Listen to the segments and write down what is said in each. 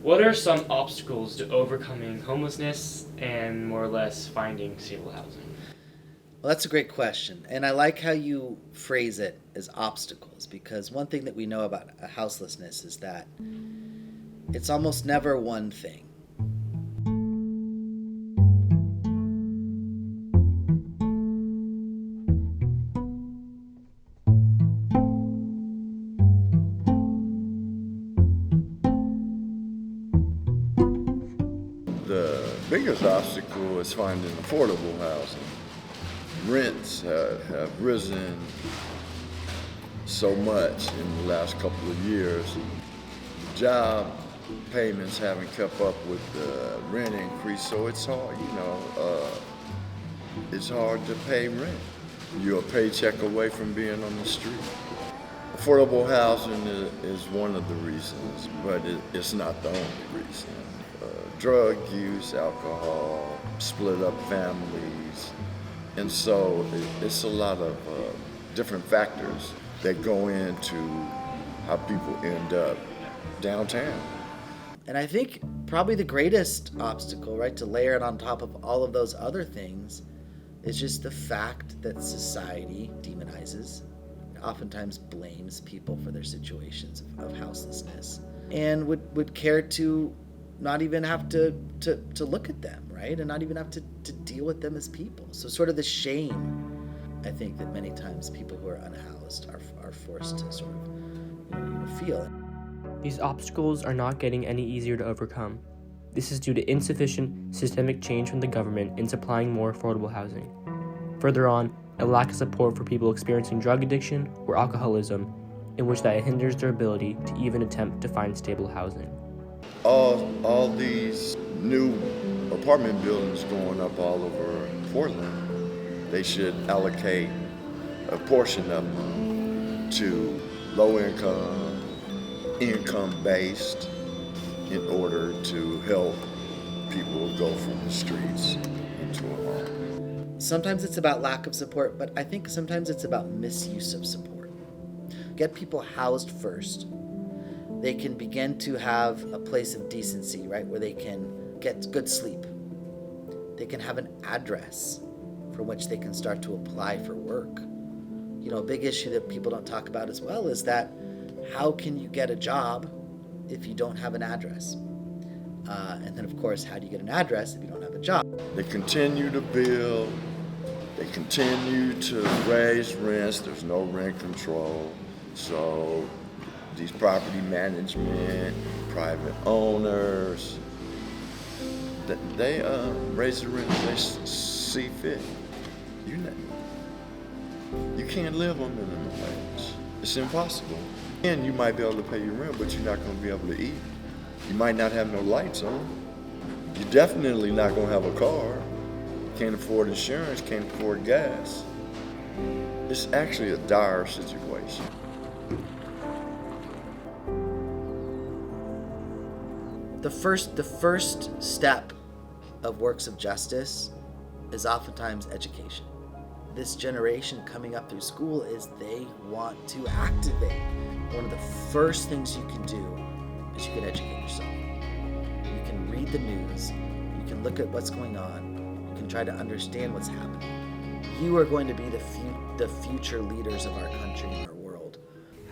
What are some obstacles to overcoming homelessness and more or less finding stable housing? Well, that's a great question. And I like how you phrase it as obstacles, because one thing that we know about houselessness is that it's almost never one thing. The biggest obstacle is finding affordable housing. Rents have risen so much in the last couple of years. Job payments haven't kept up with the rent increase, so it's hard, it's hard to pay rent. You're a paycheck away from being on the street. Affordable housing is one of the reasons, but it's not the only reason. Drug use, alcohol, split up families, and so it's a lot of different factors that go into how people end up downtown. And I think probably the greatest obstacle, right, to layer it on top of all of those other things is just the fact that society demonizes, oftentimes blames people for their situations of houselessness, and would care to not even have to look at them, right? And not even have to deal with them as people. So sort of the shame, I think, that many times people who are unhoused are forced to sort of feel. These obstacles are not getting any easier to overcome. This is due to insufficient systemic change from the government in supplying more affordable housing. Further on, a lack of support for people experiencing drug addiction or alcoholism, in which that hinders their ability to even attempt to find stable housing. All these new apartment buildings going up all over Portland, they should allocate a portion of them to low income based, in order to help people go from the streets into a home. Sometimes it's about lack of support, but I think sometimes it's about misuse of support. Get people housed first. They can begin to have a place of decency, right, where they can get good sleep. They can have an address from which they can start to apply for work. A big issue that people don't talk about as well is that how can you get a job if you don't have an address? And then, of course, how do you get an address if you don't have a job? They continue to build. They continue to raise rents. There's no rent control. So these property management, private owners, they raise the rent as they see fit. You can't live on minimum wage. It's impossible. And you might be able to pay your rent, but you're not going to be able to eat. You might not have no lights on. You're definitely not going to have a car. Can't afford insurance, can't afford gas. It's actually a dire situation. The first step of works of justice is oftentimes education. This generation coming up through school is they want to activate. One of the first things you can do is you can educate yourself. You can read the news. You can look at what's going on. You can try to understand what's happening. You are going to be the future leaders of our country and our world.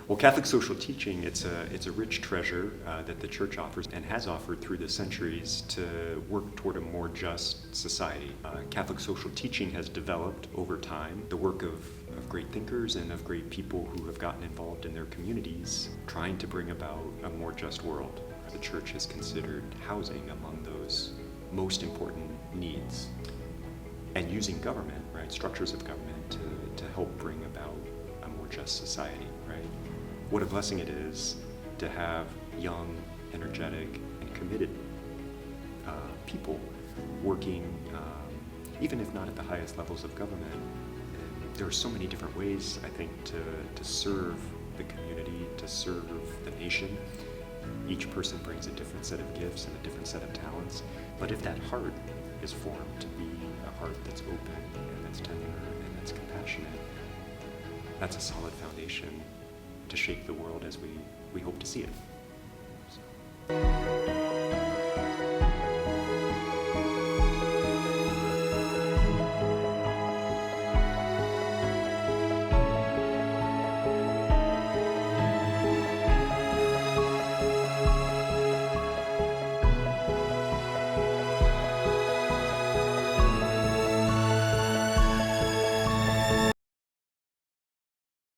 Well, Catholic social teaching, it's a rich treasure that the Church offers and has offered through the centuries to work toward a more just society. Catholic social teaching has developed over time the work of great thinkers and of great people who have gotten involved in their communities trying to bring about a more just world. The Church has considered housing among those most important needs and using government, right, structures of government to help bring about a more just society, right? What a blessing it is to have young, energetic, and committed people working, even if not at the highest levels of government. And there are so many different ways, I think, to serve the community, to serve the nation. Each person brings a different set of gifts and a different set of talents. But if that heart is formed to be a heart that's open and that's tender and that's compassionate, that's a solid foundation to shape the world as we hope to see it. So.